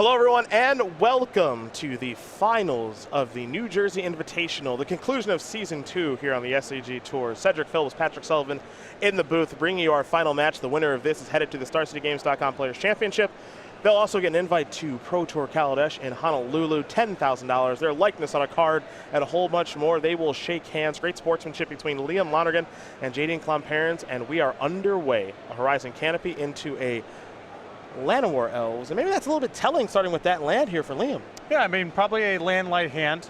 Hello, everyone, and welcome to the finals of the New Jersey Invitational, the conclusion of Season 2 here on the SCG Tour. Cedric Phillips, Patrick Sullivan in the booth, bringing you our final match. The winner of this is headed to the StarCityGames.com Players Championship. They'll also get an invite to Pro Tour Kaladesh in Honolulu, $10,000, their likeness on a card, and a whole bunch more. They will shake hands. Great sportsmanship between Liam Lonergan and Jadine Klomparens, and we are underway. A Horizon Canopy into a Llanowar Elves, and maybe that's a little bit telling starting with that land here for Liam. Yeah, I mean, probably a land light hand.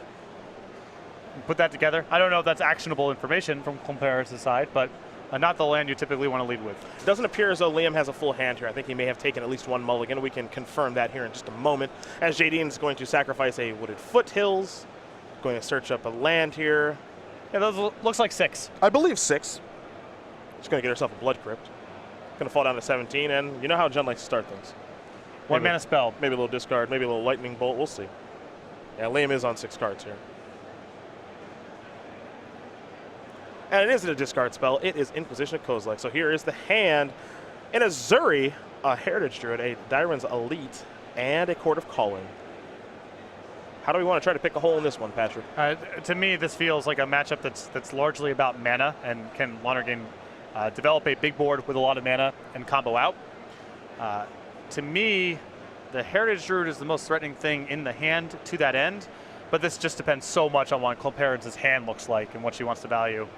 Put that together. I don't know if that's actionable information from Klomparens' side, but not the land you typically want to lead with. It doesn't appear as though Liam has a full hand here. I think he may have taken at least one mulligan. We can confirm that here in just a moment, as Jadine is going to sacrifice a Wooded Foothills, going to search up a land here. Yeah, those looks like 6. I believe 6. She's going to get herself a Blood Crypt. Going to fall down to 17, and you know how Jen likes to start things. One mana spell. Maybe a little discard, maybe a little Lightning Bolt. We'll see. Yeah, Liam is on 6 cards here. And it isn't a discard spell. It is Inquisition of Kozilek. So here is the hand in a Zuri, a Heritage Druid, a Dyren's Elite, and a Court of Calling. How do we want to try to pick a hole in this one, Patrick? To me, this feels like a matchup that's largely about mana, and can Lonergan develop a big board with a lot of mana and combo out. To me, the Heritage Druid is the most threatening thing in the hand to that end, but this just depends so much on what Klomparens' hand looks like and what she wants to value.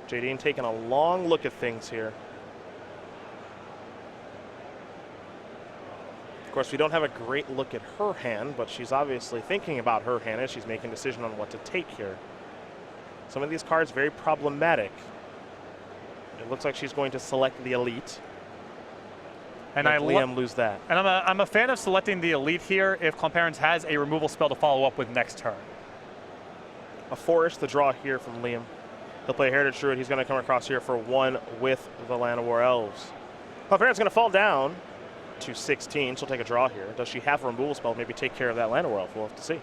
Jadine taking a long look at things here. Of course, we don't have a great look at her hand, but she's obviously thinking about her hand as she's making a decision on what to take here. Some of these cards very problematic. It looks like she's going to select the Elite. And Liam lose that. And I'm a fan of selecting the Elite here if Klomparens has a removal spell to follow up with next turn. A Forest to draw here from Liam. He'll play Heritage Druid. He's going to come across here for 1 with the Llanowar Elves. Klomparens going to fall down to 16. She'll take a draw here. Does she have a removal spell? Maybe take care of that Llanowar Elf. We'll have to see.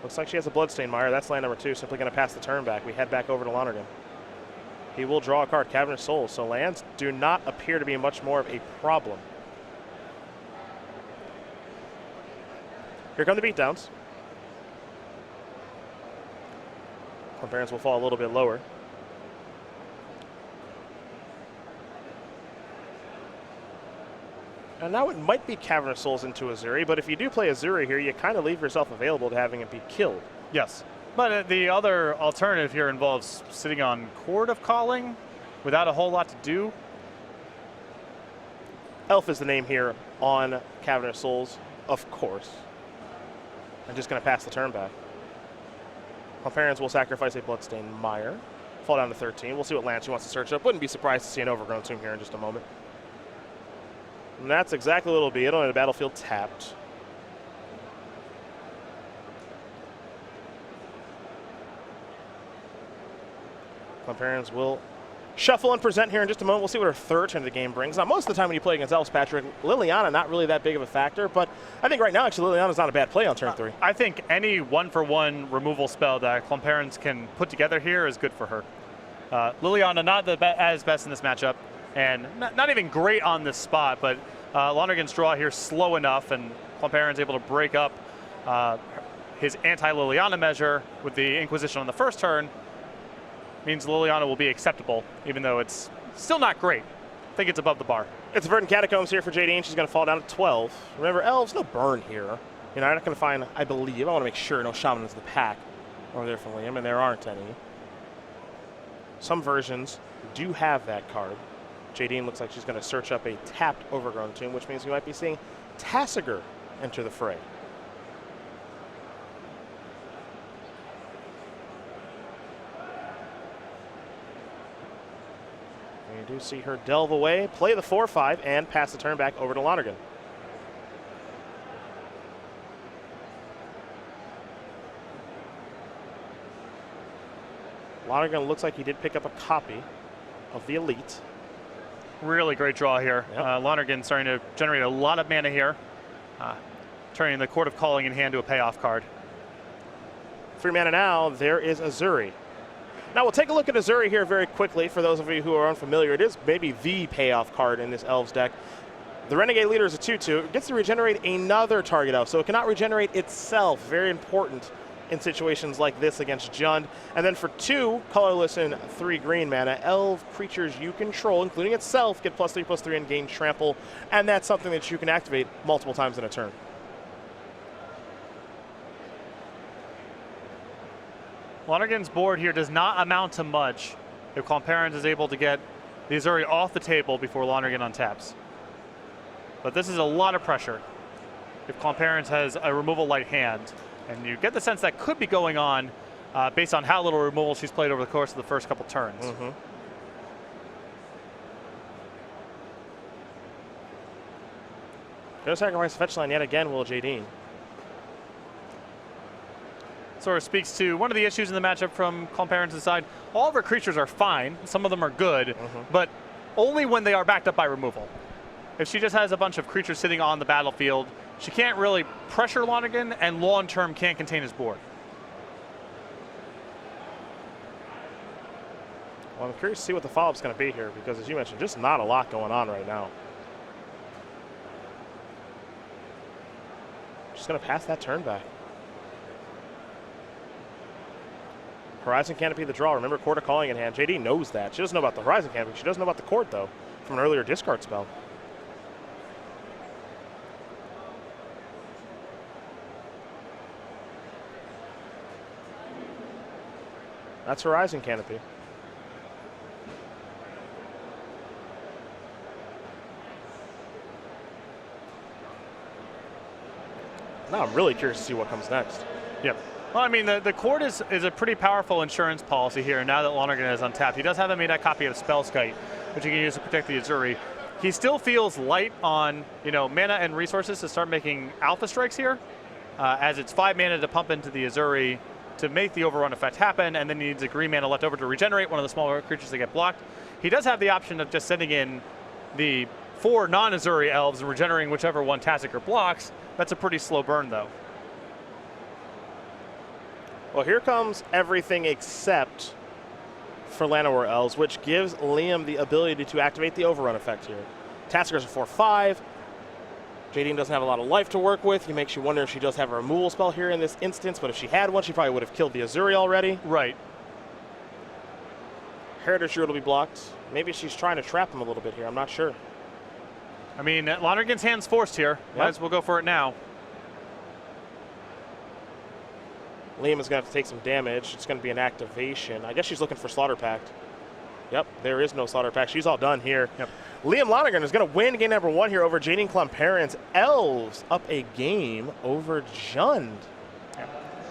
Looks like she has a Bloodstained Mire. That's land number 2. Simply going to pass the turn back. We head back over to Lonergan. He will draw a card, Cavernous Souls. So lands do not appear to be much more of a problem. Here come the beatdowns. Klomparens will fall a little bit lower. And now it might be Cavernous Souls into Azuri, but if you do play Azuri here, you kind of leave yourself available to having it be killed. Yes. But the other alternative here involves sitting on Court of Calling without a whole lot to do. Elf is the name here on Cavernous Souls, of course. I'm just going to pass the turn back. Klomparens will sacrifice a Bloodstained Mire. Fall down to 13. We'll see what land she wants to search up. Wouldn't be surprised to see an Overgrown Tomb here in just a moment. And that's exactly what it'll be. It'll hit a battlefield tapped. Klomparens will shuffle and present here in just a moment. We'll see what her third turn of the game brings. Now, most of the time when you play against Elves, Patrick, Liliana not really that big of a factor, but I think right now, actually, Liliana's not a bad play on turn 3. I think any 1-for-1 removal spell that Klomparens can put together here is good for her. Liliana not as best in this matchup, and not even great on this spot, but Lonergan's draw here slow enough, and Klomparens able to break up his anti-Liliana measure with the Inquisition on the first turn. Means Liliana will be acceptable, even though it's still not great. I think it's above the bar. It's Verdant Catacombs here for Jadine. She's going to fall down to 12. Remember, Elves, no burn here. You know, I'm not going to find, I believe, I want to make sure no Shaman is the pack over there for Liam, and there aren't any. Some versions do have that card. Jadine looks like she's going to search up a tapped Overgrown Tomb, which means we might be seeing Tasigur enter the fray. We do see her delve away, play the 4-5, and pass the turn back over to Lonergan. Lonergan looks like he did pick up a copy of the Elite. Really great draw here. Yep. Lonergan starting to generate a lot of mana here. turning the Court of Calling in hand to a payoff card. 3 mana now, there is Azuri. Now we'll take a look at Azuri here very quickly. For those of you who are unfamiliar, it is maybe the payoff card in this Elves deck. The Renegade Leader is a 2/2. It gets to regenerate another target elf, so it cannot regenerate itself. Very important in situations like this against Jund. And then for 2 colorless and 3 green mana, elf creatures you control, including itself, get +3/+3 and gain trample. And that's something that you can activate multiple times in a turn. Lonergan's board here does not amount to much if Klomparens is able to get the Azuri off the table before Lonergan untaps. But this is a lot of pressure if Klomparens has a removal light hand. And you get the sense that could be going on based on how little removal she's played over the course of the first couple turns. Mm-hmm. No sacrifice fetch line yet again, will Jadine. Sort of speaks to one of the issues in the matchup from Klomparens' side. All of her creatures are fine. Some of them are good, but only when they are backed up by removal. If she just has a bunch of creatures sitting on the battlefield, she can't really pressure Lonergan, and long-term can't contain his board. Well, I'm curious to see what the follow-up's going to be here, because as you mentioned, just not a lot going on right now. Just going to pass that turn back. Horizon Canopy the draw. Remember, Court of Calling in hand. JD knows that. She doesn't know about the Horizon Canopy. She doesn't know about the Court, though, from an earlier discard spell. That's Horizon Canopy. Now I'm really curious to see what comes next. Yep. Well, I mean, the Court is a pretty powerful insurance policy here now that Lonergan is untapped. He does have a made-out copy of Spellskite, which he can use to protect the Azuri. He still feels light on, mana and resources to start making alpha strikes here, as it's 5 mana to pump into the Azuri to make the overrun effect happen, and then he needs a green mana left over to regenerate one of the smaller creatures that get blocked. He does have the option of just sending in the 4 non-Azuri elves and regenerating whichever one Tasigur blocks. That's a pretty slow burn, though. Well, here comes everything except for Llanowar Elves, which gives Liam the ability to activate the overrun effect here. Tasigur's a 4/5. Jadine doesn't have a lot of life to work with. He makes you wonder if she does have a removal spell here in this instance, but if she had one, she probably would have killed the Azuri already. Right. Heritage Druid will be blocked. Maybe she's trying to trap him a little bit here. I'm not sure. I mean, Lonergan's hand's forced here. Yep. Might as well go for it now. Liam is going to have to take some damage. It's going to be an activation. I guess she's looking for Slaughter Pact. Yep, there is no Slaughter Pact. She's all done here. Yep. Liam Lonergan is going to win game number 1 here over Jadine Klomparens. Elves up a game over Jund.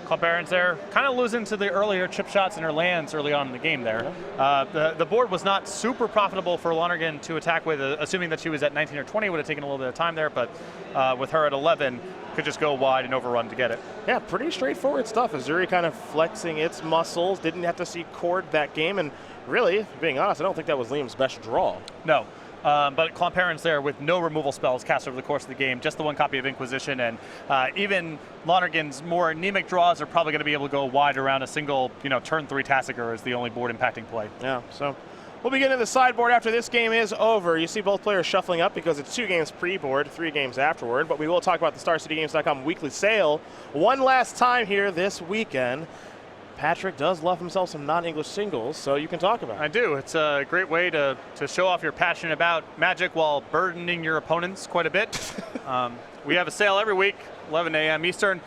Klomparens there, kind of losing to the earlier chip shots in her lands early on in the game there. The board was not super profitable for Lonergan to attack with, assuming that she was at 19 or 20, would have taken a little bit of time there, but with her at 11, could just go wide and overrun to get it. Yeah, pretty straightforward stuff. Azuri kind of flexing its muscles, didn't have to see Cord that game, and really, being honest, I don't think that was Liam's best draw. No. But Klomparens there with no removal spells cast over the course of the game, just the 1 copy of Inquisition, and even Lonergan's more anemic draws are probably going to be able to go wide around a single, turn 3 Tasigur is the only board impacting play. Yeah, so we'll begin to the sideboard after this game is over. You see both players shuffling up because it's 2 games pre-board, 3 games afterward, but we will talk about the StarCityGames.com weekly sale one last time here this weekend. Patrick does love himself some non-English singles, so you can talk about it. I do. It's a great way to show off your passion about Magic while burdening your opponents quite a bit. We have a sale every week, 11 a.m. Eastern.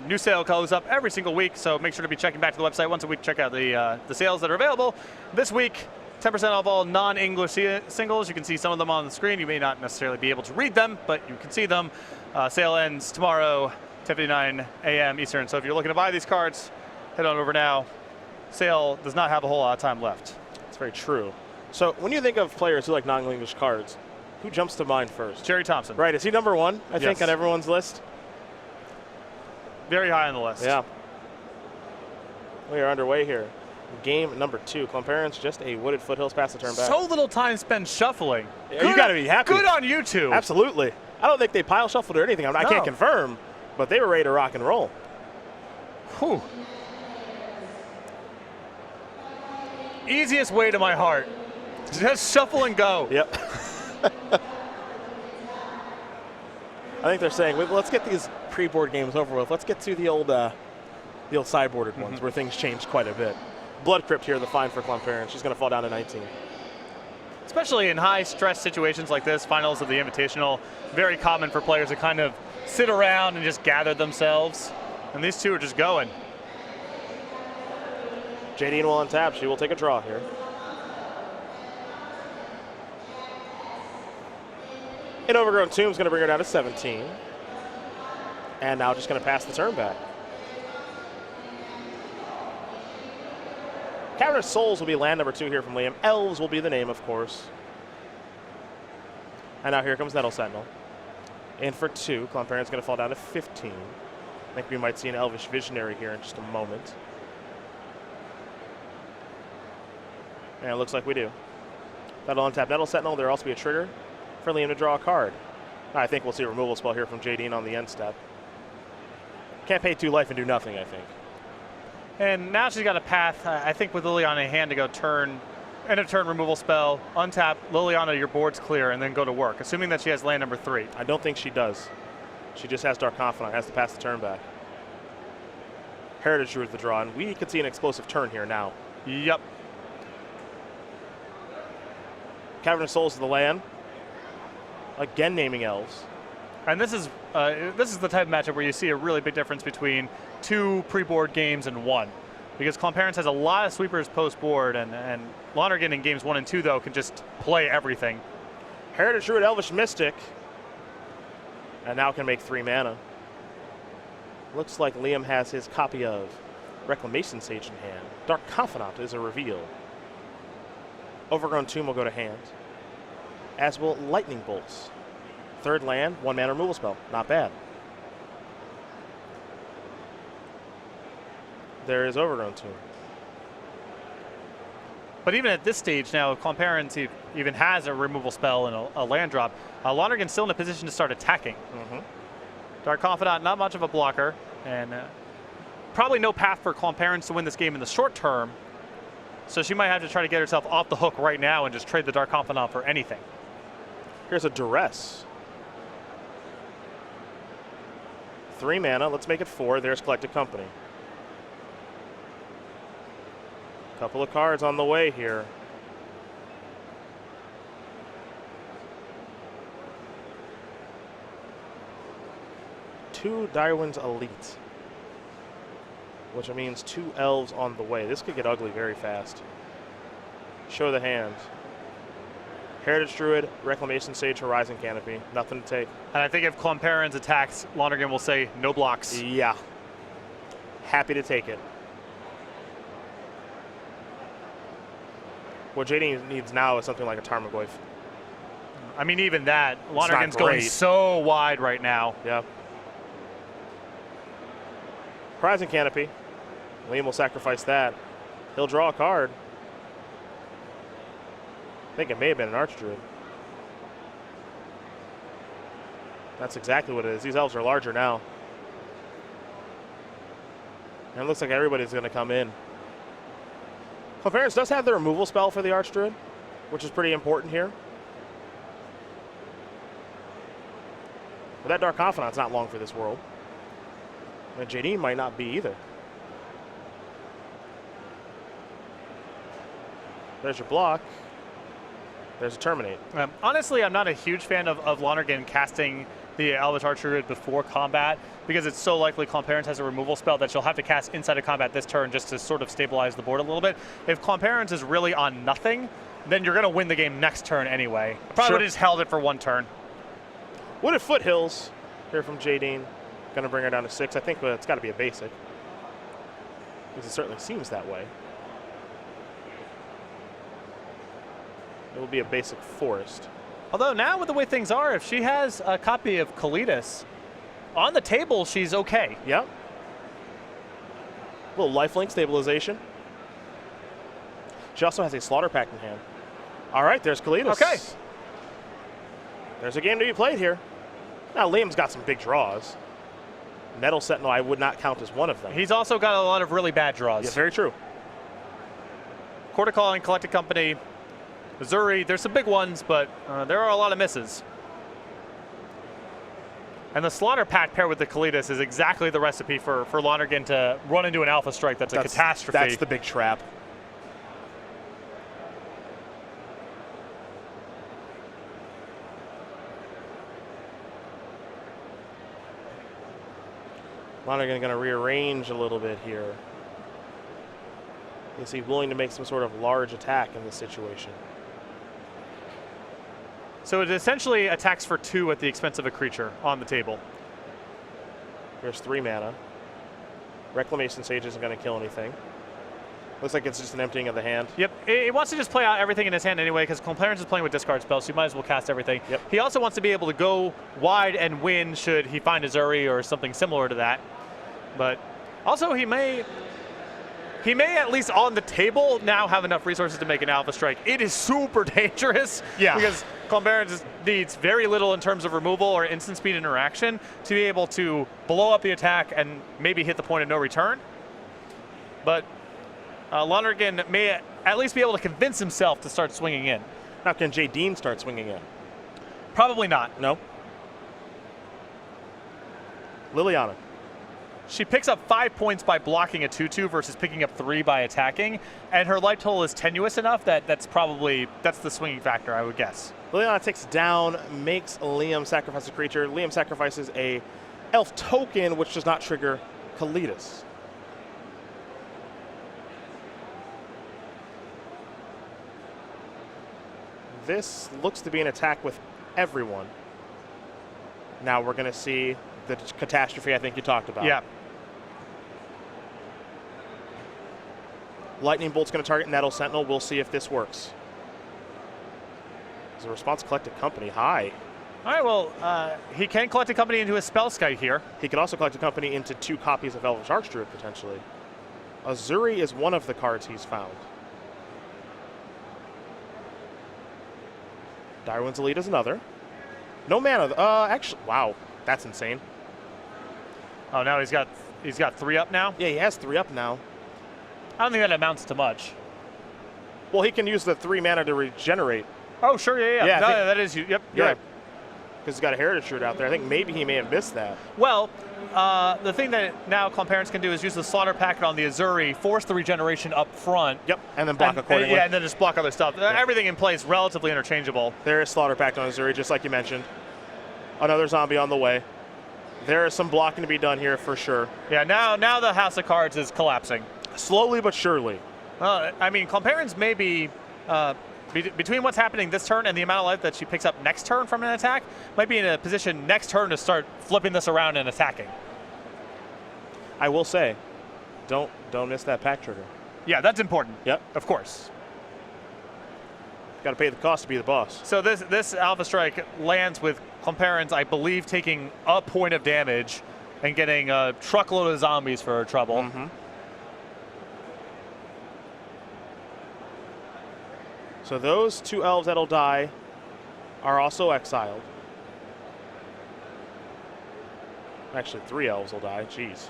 New sale goes up every single week, so make sure to be checking back to the website once a week. Check out the sales that are available. This week, 10% off all non-English singles. You can see some of them on the screen. You may not necessarily be able to read them, but you can see them. Sale ends tomorrow, 10:59 a.m. Eastern. So if you're looking to buy these cards, head on over now. Sale does not have a whole lot of time left. That's very true. So when you think of players who like non-English cards, who jumps to mind first? Jerry Thompson. Right, is he number 1, I think, Yes. on everyone's list? Very high on the list. Yeah. We are underway here. Game number 2. Klomparens just a Wooded Foothills pass the turn back. So little time spent shuffling. Yeah, you got to be happy. Good on you two. Absolutely. I don't think they pile shuffled or anything. I can't confirm, But they were ready to rock and roll. Whew. Easiest way to my heart. Just shuffle and go. Yep. I think they're saying, let's get these pre-board games over with. Let's get to the old sideboarded ones where things changed quite a bit. Blood Crypt here, the fine for Klomparens. She's going to fall down to 19. Especially in high-stress situations like this, finals of the Invitational, very common for players to kind of sit around and just gather themselves. And these two are just going. Jadine will untap. She will take a draw here. An Overgrown Tomb's going to bring her down to 17. And now just going to pass the turn back. Cavernous Souls will be land number 2 here from Liam. Elves will be the name, of course. And now here comes Nettle Sentinel. In for 2. Klomparens going to fall down to 15. I think we might see an Elvish Visionary here in just a moment. And it looks like we do. That'll untap Nettle Sentinel. There'll also be a trigger for Liam to draw a card. I think we'll see a removal spell here from Jadine on the end step. Can't pay 2 life and do nothing, I think. And now she's got a path, I think, with Liliana in hand to go end of turn removal spell, untap, Liliana, your board's clear, and then go to work, assuming that she has land number 3. I don't think she does. She just has Dark Confidant, has to pass the turn back. Heritage Druid the draw, and we could see an explosive turn here now. Yep. Cavernous Souls is the land. Again naming elves. And this is the type of matchup where you see a really big difference between 2 pre-board games and 1. Because Klomparens has a lot of sweepers post-board, and Lonergan in games 1 and 2, though, can just play everything. Heritage Druid, Elvish Mystic. And now can make 3 mana. Looks like Liam has his copy of Reclamation Sage in hand. Dark Confidant is a reveal. Overgrown Tomb will go to hand. As will Lightning Bolts. 3rd land, 1 mana removal spell. Not bad. There is Overgrown Tomb. But even at this stage now, if Klomparens even has a removal spell and a land drop, Lonergan's still in a position to start attacking. Dark Confidant, not much of a blocker, and probably no path for Klomparens to win this game in the short term. So she might have to try to get herself off the hook right now and just trade the Dark Confidant for anything. Here's a Duress. 3 mana, let's make it 4. There's Collected Company. Couple of cards on the way here. Two Direwind's Elite, which means 2 elves on the way. This could get ugly very fast. Show the hand. Heritage Druid, Reclamation Sage, Horizon Canopy. Nothing to take. And I think if Klomparens attacks, Lonergan will say no blocks. Yeah. Happy to take it. What Jadine needs now is something like a Tarmogoyf. I mean, even that, Lonergan's going so wide right now. Yeah. Horizon Canopy. Liam will sacrifice that. He'll draw a card. I think it may have been an Archdruid. That's exactly what it is. These elves are larger now. And it looks like everybody's going to come in. Klomparens does have the removal spell for the Archdruid, which is pretty important here. But that Dark Confidant's not long for this world. And Jadine might not be either. There's your block. There's a Terminate. Honestly, I'm not a huge fan of Lonergan casting the Elvish Archdruid before combat because it's so likely Klomparens has a removal spell that she'll have to cast inside of combat this turn just to sort of stabilize the board a little bit. If Klomparens is really on nothing, then you're going to win the game next turn anyway. Probably would have just held it for 1 turn. Wooded Foothills here from Jadine. Going to bring her down to 6. I think it's got to be a basic, because it certainly seems that way. It will be a basic forest. Although now with the way things are, if she has a copy of Kalidas on the table, she's okay. Yep. Little lifelink stabilization. She also has a Slaughter Pact in hand. All right, there's Kalidas. Okay. There's a game to be played here. Now Liam's got some big draws. Metal Sentinel I would not count as one of them. He's also got a lot of really bad draws. Yeah, very true. Quarter Calling, Collected Company, Missouri, there's some big ones, but there are a lot of misses. And the Slaughter Pact paired with the Kalidas is exactly the recipe for Lonergan to run into an Alpha Strike that's a catastrophe. That's the big trap. Lonergan going to rearrange a little bit here. Is he willing to make some sort of large attack in this situation? So it essentially attacks for 2 at the expense of a creature on the table. There's 3 mana. Reclamation Sage isn't going to kill anything. Looks like it's just an emptying of the hand. Yep, he wants to just play out everything in his hand anyway because Klomparens is playing with discard spells, so you might as well cast everything. Yep. He also wants to be able to go wide and win should he find a Zuri or something similar to that. But also he may at least on the table now have enough resources to make an Alpha Strike. It is super dangerous because Klomparens needs very little in terms of removal or instant speed interaction to be able to blow up the attack and maybe hit the point of no return. But Lonergan may at least be able to convince himself to start swinging in. Now can Jadine start swinging in? Probably not. No. Liliana. She picks up 5 points by blocking a 2/2 versus picking up 3 by attacking, and her life total is tenuous enough that that's the swinging factor, I would guess. Liliana takes down, makes Liam sacrifice a creature. Liam sacrifices a elf token, which does not trigger Kalidas. This looks to be an attack with everyone. Now we're going to see the catastrophe I think you talked about. Yeah. Lightning Bolt's going to target Nettle Sentinel. We'll see if this works. Is a response Collected Company high? All right, well, he can collect a company into his spell sky here. He could also collect a company into 2 copies of Elvish Archdruid, potentially. Azuri is one of the cards he's found. Direwin's Elite is another. No mana. Actually, wow, that's insane. Oh, now he's got 3 up now? Yeah, he has 3 up now. I don't think that amounts to much. Well, he can use the 3 mana to regenerate. Oh, sure, yeah. No, that is, yep, you're right. Because he's got a Heritage Druid out there. I think maybe he may have missed that. Well, the thing that now Klomparens can do is use the Slaughter Packet on the Azuri, force the regeneration up front. Yep, and then block accordingly. Yeah, and then just block other stuff. Yeah. Everything in play is relatively interchangeable. There is Slaughter Pact on Azuri, just like you mentioned. Another zombie on the way. There is some blocking to be done here for sure. Yeah, now the House of Cards is collapsing. Slowly but surely. I mean, Klomparens may be, between what's happening this turn and the amount of life that she picks up next turn from an attack, might be in a position next turn to start flipping this around and attacking. I will say, don't miss that pack trigger. Yeah, that's important. Yep. Of course. Got to pay the cost to be the boss. So this Alpha Strike lands with Klomparens, I believe, taking a point of damage and getting a truckload of zombies for her trouble. Mm-hmm. So those 2 elves that'll die are also exiled. Actually, 3 elves will die. Jeez.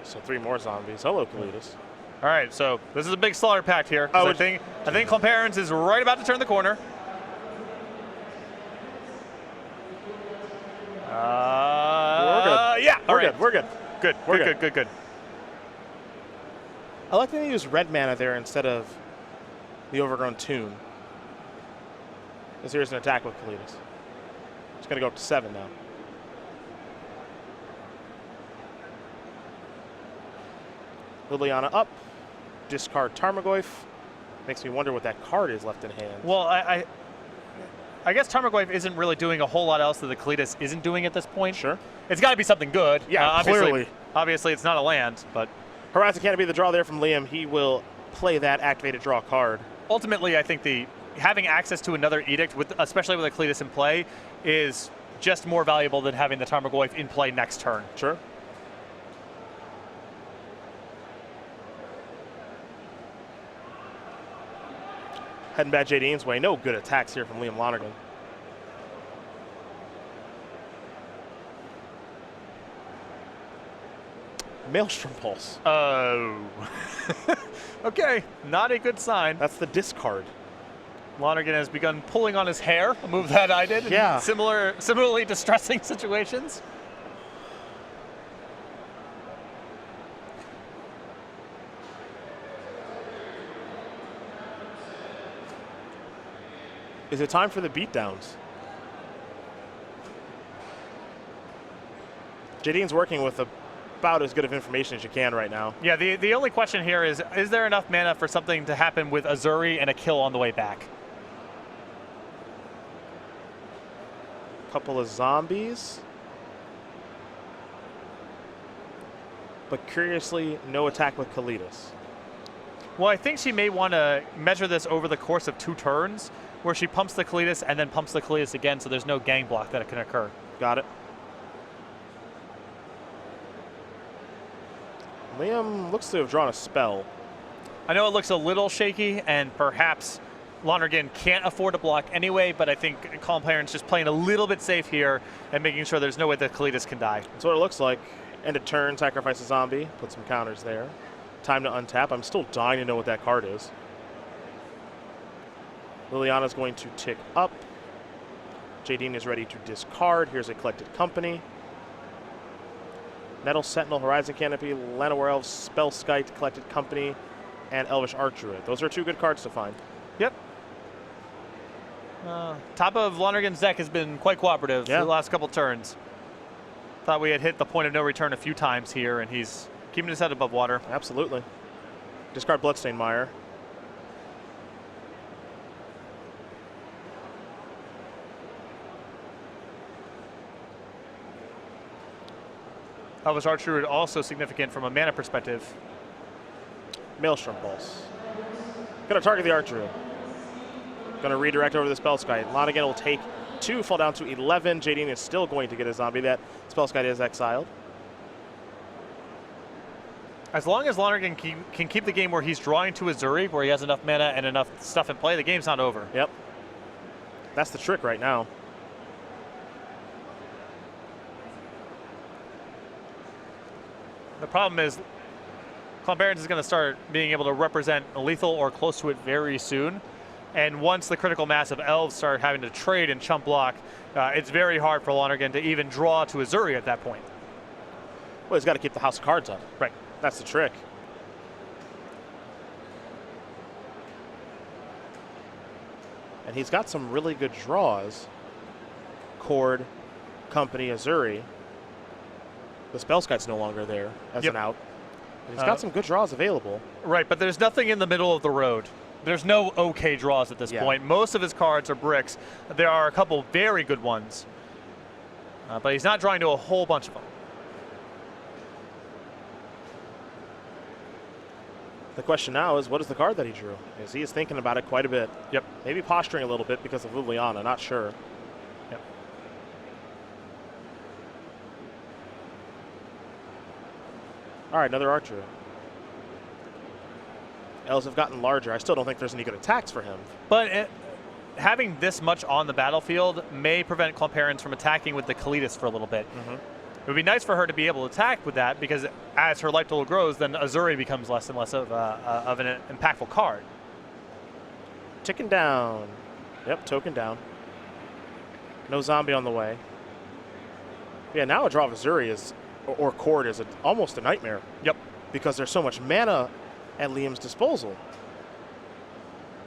So 3 more zombies. Hello, Kalidas. All right, so this is a big Slaughter Pact here. I think Klomparens is right about to turn the corner. We're good. Yeah, We're good. We're good. Good. I like that they use red mana there instead of the Overgrown Tomb. Because here's an attack with Kalidas. It's going to go up to 7 now. Liliana up. Discard Tarmogoyf. Makes me wonder what that card is left in hand. Well, I guess Tarmogoyf isn't really doing a whole lot else that the Kalidas isn't doing at this point. Sure. It's got to be something good. Yeah, clearly. Obviously, it's not a land, but Horizon can't be the draw there from Liam. He will play that activated draw card. Ultimately, I think having access to another Edict, especially with a Kalidas in play, is just more valuable than having the Tarmogoyf in play next turn. Sure. Heading back Jadine's way. No good attacks here from Liam Lonergan. Maelstrom Pulse. Oh. Okay, not a good sign. That's the discard. Lonergan has begun pulling on his hair, a move that I did Yeah. in similarly distressing situations. Is it time for the beatdowns? Jadine's working with about as good of information as you can right now. Yeah, the only question here is there enough mana for something to happen with Azuri and a kill on the way back? Couple of zombies. But curiously, no attack with Kalidas. Well, I think she may want to measure this over the course of 2 turns, where she pumps the Kalidas and then pumps the Kalidas again, so there's no gang block that can occur. Got it. Liam looks to have drawn a spell. I know it looks a little shaky, and perhaps Lonergan can't afford to block anyway, but I think Klomparens just playing a little bit safe here and making sure there's no way that Kalidas can die. That's what it looks like. End of turn, sacrifice a zombie, put some counters there. Time to untap. I'm still dying to know what that card is. Liliana's going to tick up. Jadine is ready to discard. Here's a Collected Company. Nettle Sentinel, Horizon Canopy, Llanowar Elves, Spellskite, Collected Company, and Elvish Archdruid. Those are 2 good cards to find. Yep. Top of Lonergan's deck has been quite cooperative the last couple turns. Thought we had hit the point of no return a few times here, and he's keeping his head above water. Absolutely. Discard Bloodstained Mire. Elvish Archdruid also significant from a mana perspective. Maelstrom Pulse. Gonna target the Archdruid. Gonna redirect over the Spellskite. Lonergan will take 2, fall down to 11. Jadine is still going to get a zombie. That Spellskite is exiled. As long as Lonergan can keep the game where he's drawing to Azuri, where he has enough mana and enough stuff in play, the game's not over. Yep. That's the trick right now. The problem is Klomparens is going to start being able to represent lethal or close to it very soon. And once the critical mass of elves start having to trade and chump block, it's very hard for Lonergan to even draw to Azuri at that point. Well, he's got to keep the house of cards up. Right. That's the trick. And he's got some really good draws. Cord, Company, Azuri. The Spellskite's no longer there as an out. But he's got some good draws available. Right, but there's nothing in the middle of the road. There's no okay draws at this point. Most of his cards are bricks. There are a couple very good ones. But he's not drawing to a whole bunch of them. The question now is, what is the card that he drew? Because he is thinking about it quite a bit. Yep. Maybe posturing a little bit because of Liliana, not sure. Yep. All right, another Archer. Elves have gotten larger. I still don't think there's any good attacks for him. But having this much on the battlefield may prevent Klomparens from attacking with the Kalidas for a little bit. Mm-hmm. It would be nice for her to be able to attack with that, because as her life total grows, then Azuri becomes less and less of an impactful card. Ticking down. Yep, token down. No zombie on the way. Yeah, now a draw of Azuri is, or Cord is almost a nightmare. Yep. Because there's so much mana at Liam's disposal.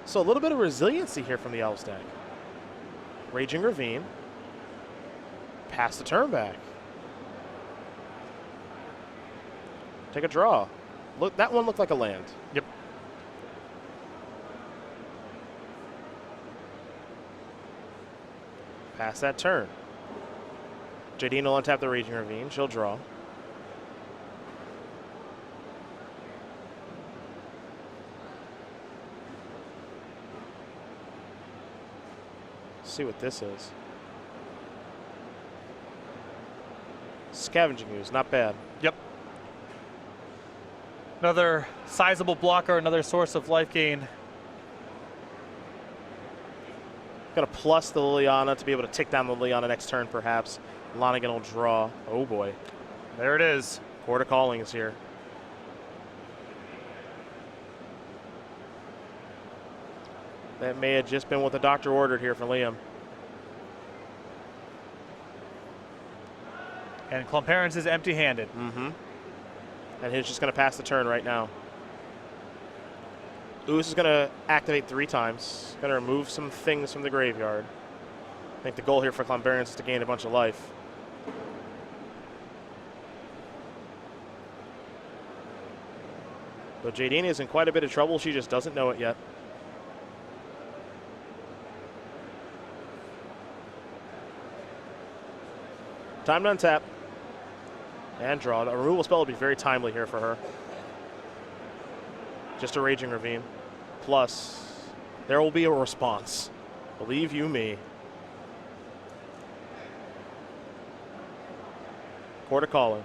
So a little bit of resiliency here from the Elves deck. Raging Ravine. Pass the turn back. Take a draw. Look, that one looked like a land. Yep. Pass that turn. Jadine will untap the Raging Ravine. She'll draw. See what this is. Scavenging Ooze, not bad. Yep. Another sizable blocker, another source of life gain. Got to plus the Liliana to be able to tick down the Liliana next turn, perhaps. Lonergan will draw. Oh boy. There it is. Quarter calling is here. That may have just been what the doctor ordered here for Liam. And Klomparens is empty-handed. Mm-hmm. And he's just going to pass the turn right now. Ooze is going to activate 3 times. Going to remove some things from the graveyard. I think the goal here for Klomparens is to gain a bunch of life. But Jadine is in quite a bit of trouble. She just doesn't know it yet. Time to untap. And draw. A removal spell would be very timely here for her. Just a Raging Ravine. Plus, there will be a response. Believe you me. Quarter calling.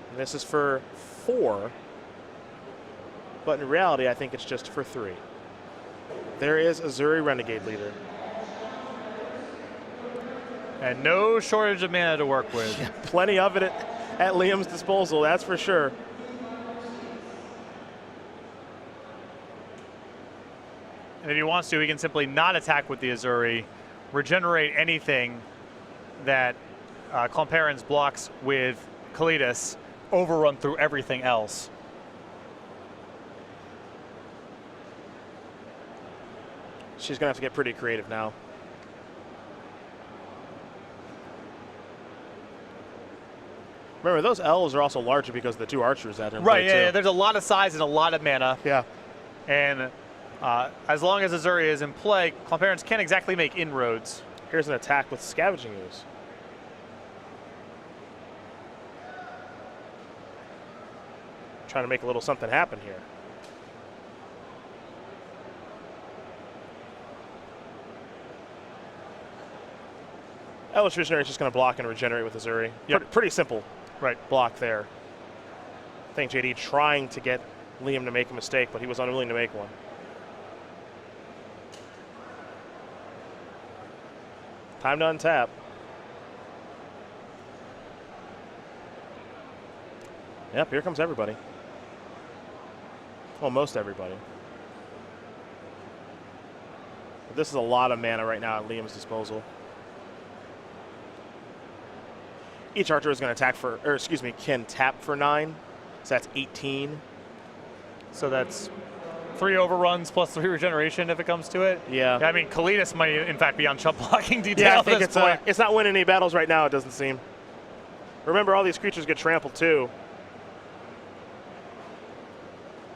And this is for 4. But in reality, I think it's just for 3. There is Azuri Renegade Leader. And no shortage of mana to work with. Yeah, plenty of it at Liam's disposal, that's for sure. And if he wants to, he can simply not attack with the Azuri, regenerate anything that Klomparens blocks with Kalidas, overrun through everything else. She's going to have to get pretty creative now. Remember, those elves are also larger because the 2 archers that are in Right, play yeah, too. there's a lot of size and a lot of mana. Yeah. And as long as Azuri is in play, Klomparens can't exactly make inroads. Here's an attack with Scavenging Ooze. Trying to make a little something happen here. Elvish Visionary is just going to block and regenerate with Azuri. Yep. Pretty simple Right. block there. I think JD trying to get Liam to make a mistake, but he was unwilling to make one. Time to untap. Yep, here comes everybody. Well, most everybody. But this is a lot of mana right now at Liam's disposal. Each archer is going to attack for, or excuse me, can tap for 9. So that's 18. So that's 3 overruns plus 3 regeneration if it comes to it. Yeah. I mean, Kalidas might in fact be on chump blocking detail Yeah, I at think this point. it's not winning any battles right now, it doesn't seem. Remember, all these creatures get trampled too.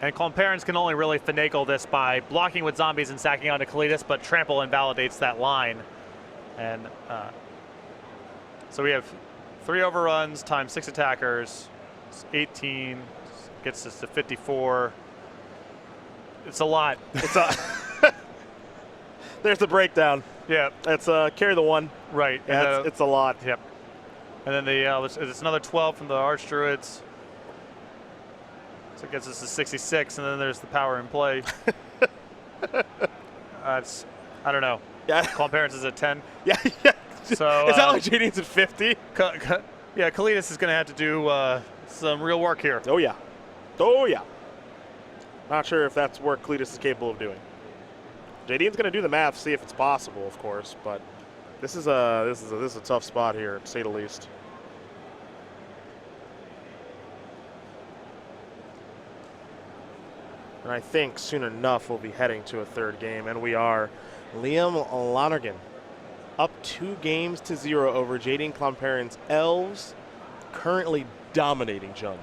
And Klomparens can only really finagle this by blocking with zombies and sacking onto Kalidas, but trample invalidates that line. And so we have 3 overruns times 6 attackers. It's 18 gets us to 54. It's a lot. It's a There's the breakdown. Yeah. It's carry the 1. Right. Yeah, it's a lot. Yep. And then the it's another 12 from the Archdruids. So it gets us to 66, and then there's the power in play. It's, I don't know. Yeah. Klomparens is at 10. Yeah. So is that like JD's at 50? Yeah, Kalidas is going to have to do some real work here. Oh yeah. Oh yeah. Not sure if that's work Cletus is capable of doing. Jadine's going to do the math, see if it's possible, of course, but this is a tough spot here, to say the least. And I think soon enough we'll be heading to a 3rd game, and we are. Liam Lonergan up 2-0 over Jadine Klomparens. Elves currently dominating Jund.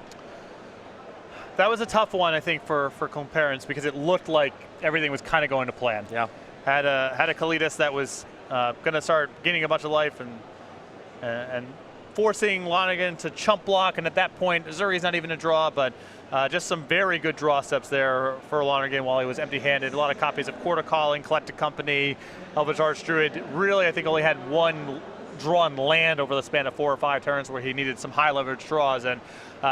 That was a tough one, I think, for Klomparens because it looked like everything was kind of going to plan. Yeah. Had a Kalidas that was going to start gaining a bunch of life and forcing Lonergan to chump block, and at that point, Azuri's not even a draw, but just some very good draw steps there for Lonergan while he was empty-handed. A lot of copies of Quarter Calling, Collected Company, Elvish Archdruid. Really, I think only had 1 drawn land over the span of 4 or 5 turns where he needed some high leverage draws, and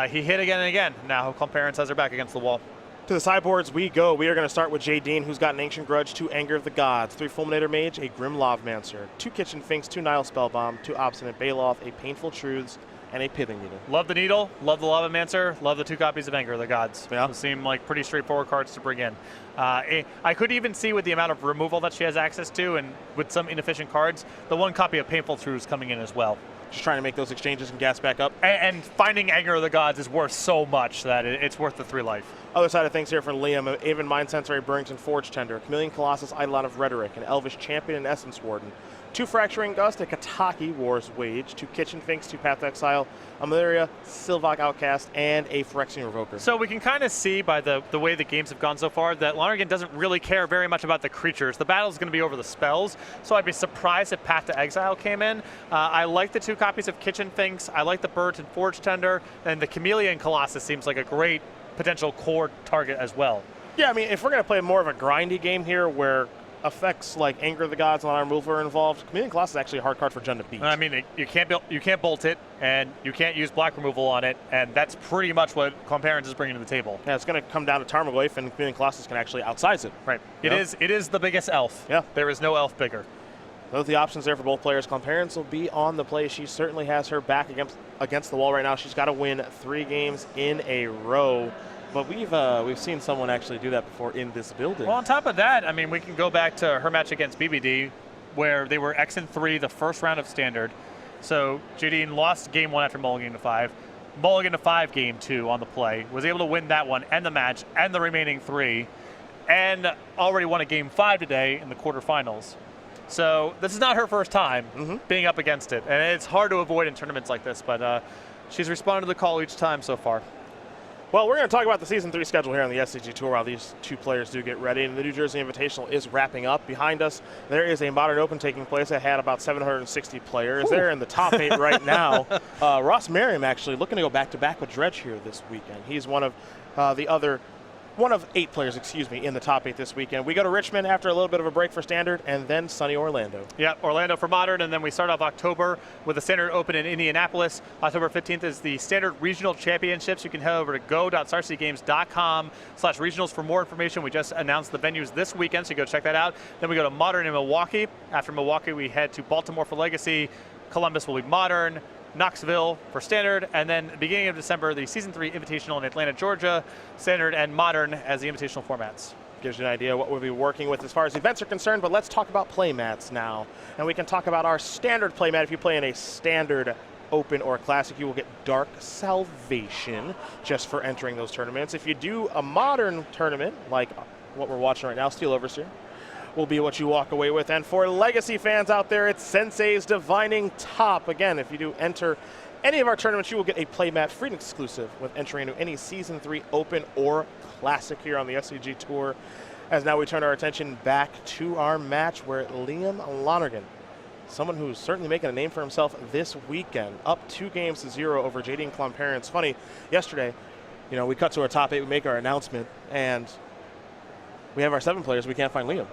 he hit again and again. Now Klomparens has her back against the wall. To the sideboards we go. We are going to start with Jadine, who's got an Ancient Grudge, 2 Anger of the Gods, 3 Fulminator Mage, a Grim Lavmancer, 2 Kitchen Finks, 2 Nile Spellbomb, 2 Obstinate Baloth, a Painful Truths, and a Pithing Needle. Love the Needle, love the Lavamancer, love the 2 copies of Anger of the Gods. Yeah. Those seem like pretty straightforward cards to bring in. I could even see with the amount of removal that she has access to and with some inefficient cards, the 1 copy of Painful Truths coming in as well. Just trying to make those exchanges and gas back up. And finding Anger of the Gods is worth so much that it's worth the 3 life. Other side of things here for Liam, Aven Mind Sensor, Burrington Forge Tender, Chameleon Colossus, Eidolon of Rhetoric, an Elvish Champion and Essence Warden, 2 Fracturing Gust, a Kataki War's Wage, 2 Kitchen Finks, 2 Path to Exile, a Malaria, Sylvok Outcast, and a Phyrexian Revoker. So we can kind of see by the way the games have gone so far that Lonergan doesn't really care very much about the creatures. The battle is going to be over the spells, so I'd be surprised if Path to Exile came in. I like the 2 copies of Kitchen Finks, I like the Burrington Forge Tender, and the Chameleon Colossus seems like a great potential core target as well. Yeah, I mean, if we're going to play more of a grindy game here where effects like Anger of the Gods and Alarm Removal are involved, Chameleon Colossus is actually a hard card for Jun to beat. I mean, you can't bolt it, and you can't use black removal on it, and that's pretty much what Klomparens is bringing to the table. Yeah, it's going to come down to Tarmogoyf, and Chameleon Colossus can actually outsize it. Right. It is the biggest elf. Yeah. There is no elf bigger. Those are the options there for both players. Klomparens will be on the play. She certainly has her back against the wall right now. She's got to win 3 games in a row. But we've seen someone actually do that before in this building. Well, on top of that, I mean, we can go back to her match against BBD, where they were X-3 the first round of Standard. So Jadine lost game 1 after mulligan to 5. Mulligan to 5 game 2 on the play. Was able to win that one and the match and the remaining 3. And already won a game 5 today in the quarterfinals. So this is not her first time being up against it. And it's hard to avoid in tournaments like this, but she's responded to the call each time so far. Well, we're going to talk about the Season 3 schedule here on the SCG Tour while these 2 players do get ready. And the New Jersey Invitational is wrapping up. Behind us, there is a Modern Open taking place that had about 760 players. They're in the top 8 right now. Ross Merriam actually looking to go back-to-back with Dredge here this weekend. He's one of 8 players, in the top 8 this weekend. We go to Richmond after a little bit of a break for Standard, and then sunny Orlando. Yeah, Orlando for Modern, and then we start off October with the Standard Open in Indianapolis. October 15th is the Standard Regional Championships. You can head over to go.sarcygames.com/regionals for more information. We just announced the venues this weekend, so you go check that out. Then we go to Modern in Milwaukee. After Milwaukee, we head to Baltimore for Legacy. Columbus will be Modern. Knoxville for Standard, and then beginning of December, the Season 3 Invitational in Atlanta, Georgia, Standard and Modern as the invitational formats. Gives you an idea what we'll be working with as far as events are concerned, but let's talk about playmats now. And we can talk about our standard playmat. If you play in a Standard Open or Classic, you will get Dark Salvation just for entering those tournaments. If you do a Modern tournament, like what we're watching right now, Steel Overseer, will be what you walk away with. And for Legacy fans out there, it's Sensei's Divining Top. Again, if you do enter any of our tournaments, you will get a playmat free and exclusive with entering into any Season 3 Open or Classic here on the SCG Tour. As now we turn our attention back to our match where Liam Lonergan, someone who's certainly making a name for himself this weekend, up 2-0 over Jadine Klomparens. Funny, yesterday, we cut to our top 8, we make our announcement, and we have our 7 players, we can't find Liam.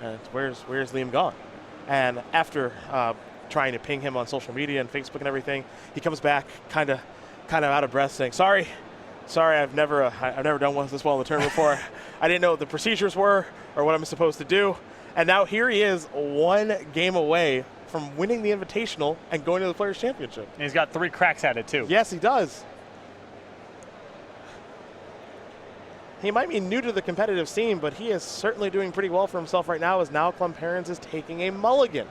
And where's Liam gone? And after trying to ping him on social media and Facebook and everything, he comes back kind of out of breath, saying, "Sorry, I've never done this well in the tournament before. I didn't know what the procedures were or what I'm supposed to do." And now here he is, 1 game away from winning the Invitational and going to the Players Championship. And he's got 3 cracks at it too. Yes, he does. He might be new to the competitive scene, but he is certainly doing pretty well for himself right now, as now Klomparens is taking a mulligan.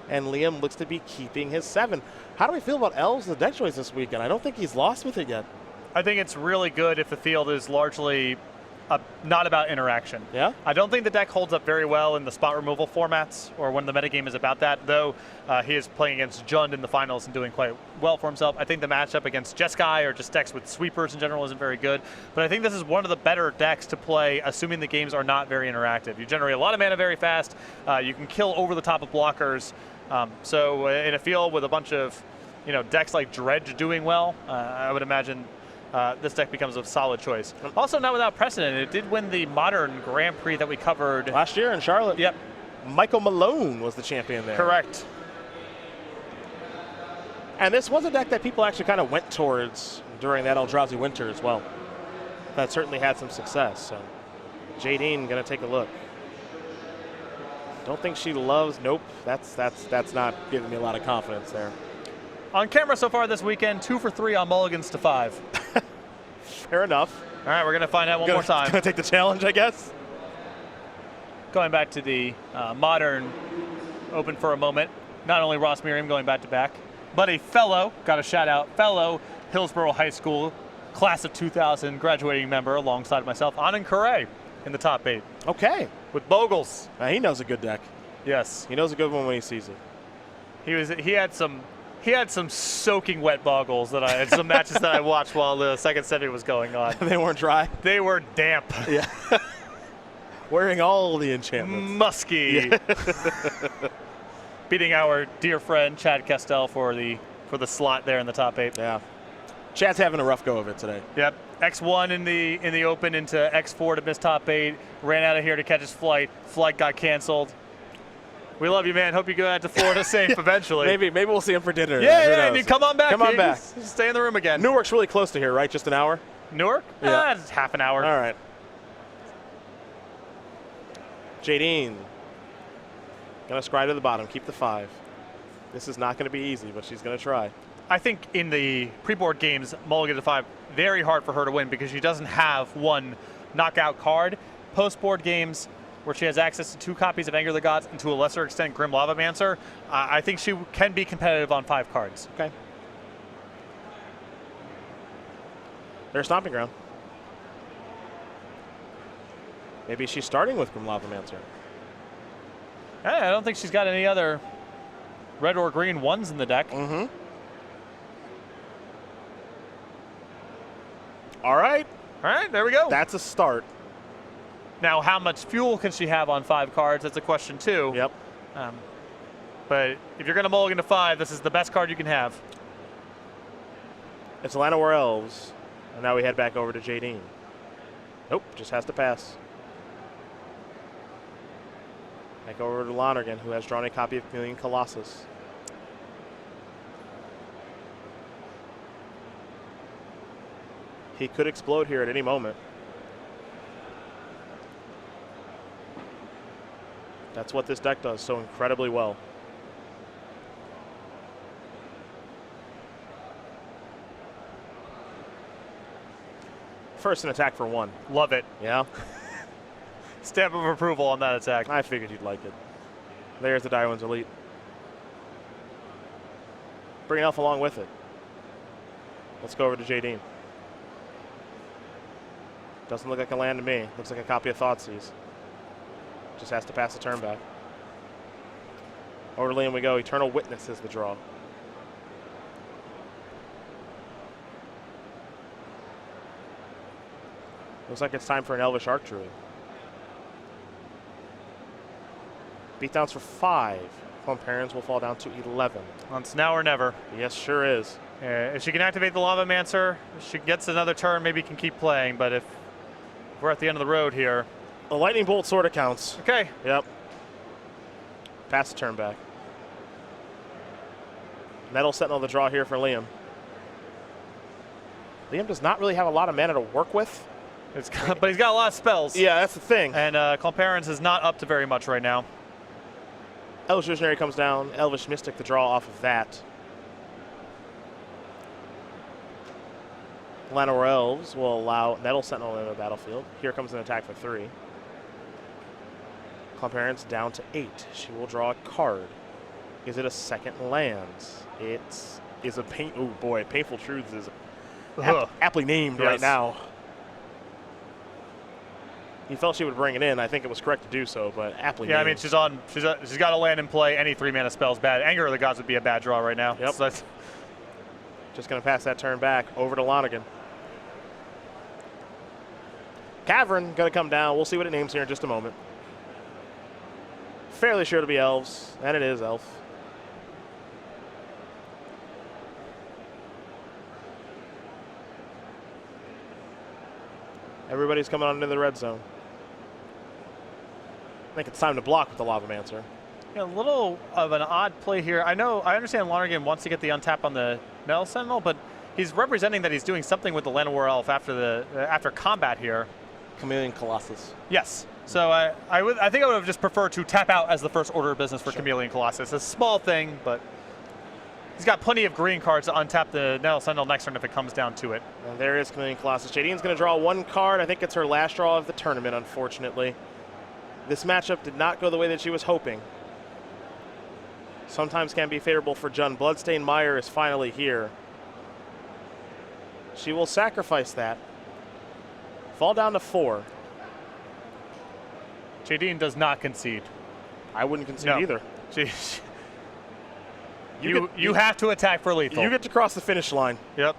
And Liam looks to be keeping his 7. How do we feel about Elves, the deck choice this weekend? I don't think he's lost with it yet. I think it's really good if the field is largely not about interaction. Yeah? I don't think the deck holds up very well in the spot removal formats or when the metagame is about that, though he is playing against Jund in the finals and doing quite well for himself. I think the matchup against Jeskai or just decks with sweepers in general isn't very good, but I think this is one of the better decks to play, assuming the games are not very interactive. You generate a lot of mana very fast, you can kill over the top of blockers, so in a field with a bunch of decks like Dredge doing well, I would imagine this deck becomes a solid choice. Also, not without precedent, it did win the Modern Grand Prix that we covered last year in Charlotte. Yep. Michael Malone was the champion there. Correct. And this was a deck that people actually kind of went towards during that Eldrazi winter as well. That certainly had some success. So Jadine gonna take a look. Don't think she loves. Nope. That's not giving me a lot of confidence there. On camera so far this weekend, 2 for 3 on mulligans to 5. Fair enough. All right, we're going to find out one more time. Going to take the challenge, I guess. Going back to the modern open for a moment. Not only Ross Merriam going back to back, but a fellow, got a shout out, fellow Hillsborough High School class of 2000 graduating member alongside myself, Anand Kare in the top 8. Okay. With Bogles. He knows a good deck. Yes. He knows a good one when he sees it. He had some soaking wet Boggles that some matches that I watched while the second set was going on. They weren't dry? They were damp. Yeah. Wearing all the enchantments. Musky. Yeah. Beating our dear friend Chad Castell for the slot there in the top 8. Yeah. Chad's having a rough go of it today. Yep. X1 in the open into X4 to miss top 8. Ran out of here to catch his flight. Flight got canceled. We love you, man. Hope you go out to Florida safe eventually. Maybe we'll see him for dinner. Yeah, and you come on back. Come on back. Just stay in the room again. Newark's really close to here, right? Just an hour? Newark? Yeah. It's half an hour. All right. Jadine. Going to scry to the bottom. Keep the 5. This is not going to be easy, but she's going to try. I think in the pre-board games, mulligan to 5, very hard for her to win because she doesn't have one knockout card. Post-board games, where she has access to 2 copies of Anger of the Gods and to a lesser extent Grim Lavamancer, I think she can be competitive on 5 cards. Okay. There's Stomping Ground. Maybe she's starting with Grim Lavamancer. I don't think she's got any other red or green ones in the deck. Mm-hmm. All right. All right, there we go. That's a start. Now, how much fuel can she have on 5 cards? That's a question, too. Yep. But if you're going to mulligan to 5, this is the best card you can have. It's Llanowar Elves. And now we head back over to Jadine. Nope, just has to pass. Back over to Lonergan, who has drawn a copy of Chameleon Colossus. He could explode here at any moment. That's what this deck does so incredibly well. First an attack for 1. Love it. Yeah? Stamp of approval on that attack. I figured you'd like it. There's the Direwin's Elite. Bring Elf along with it. Let's go over to Jadine. Doesn't look like a land to me. Looks like a copy of Thoughtseize. Just has to pass the turn back. Over to Liam we go. Eternal Witness is the draw. Looks like it's time for an Elvish Archdruid. Beatdowns for 5. Klomparens will fall down to 11. It's now or never. Yes, sure is. If she can activate the Lavamancer, if she gets another turn, maybe can keep playing. But if we're at the end of the road here. A Lightning Bolt sort of counts. Okay. Yep. Pass the turn back. Metal Sentinel the draw here for Liam. Liam does not really have a lot of mana to work with. But he's got a lot of spells. Yeah, that's the thing. And Klomparens is not up to very much right now. Elvish Visionary comes down. Elvish Mystic the draw off of that. Llanowar Elves will allow Metal Sentinel in the battlefield. Here comes an attack for 3. Klomparens down to 8. She will draw a card. Is it a second land? It is a oh boy, Painful Truths is aptly named right now. He felt she would bring it in. I think it was correct to do so, but aptly named. I mean, she's got a land in play. Any 3-mana spell's bad. Anger of the Gods would be a bad draw right now. Yep. So that's just going to pass that turn back over to Lonergan. Cavern going to come down. We'll see what it names here in just a moment. Fairly sure to be Elves, and it is Elf. Everybody's coming on into the red zone. I think it's time to block with the Lavamancer. a little of an odd play here. I understand Lonergan wants to get the untap on the Metal Sentinel, but he's representing that he's doing something with the Llanowar Elf after combat here. Chameleon Colossus. Yes. So I think I would have just preferred to tap out as the first order of business for Chameleon Colossus. A small thing, but He's got plenty of green cards to untap the Nettle Sentinel next turn if it comes down to it. And there is Chameleon Colossus. Jadine's going to draw one card. I think it's her last draw of the tournament, unfortunately. This matchup did not go the way that she was hoping. Sometimes can be favorable for Jun. Bloodstained Mire is finally here. She will sacrifice that. Fall down to 4. Jadine does not concede. I wouldn't concede either. You have to attack for lethal. You get to cross the finish line. Yep.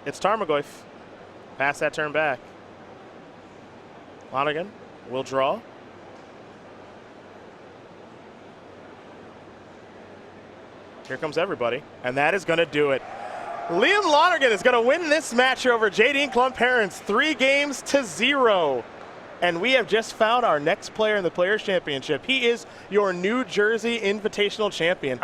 It's Tarmogoyf. Pass that turn back. Lonergan will draw. Here comes everybody, and that is going to do it. Liam Lonergan is going to win this match over Jadine Klomparens 3-0. And we have just found our next player in the Players' Championship. He is your New Jersey Invitational Champion.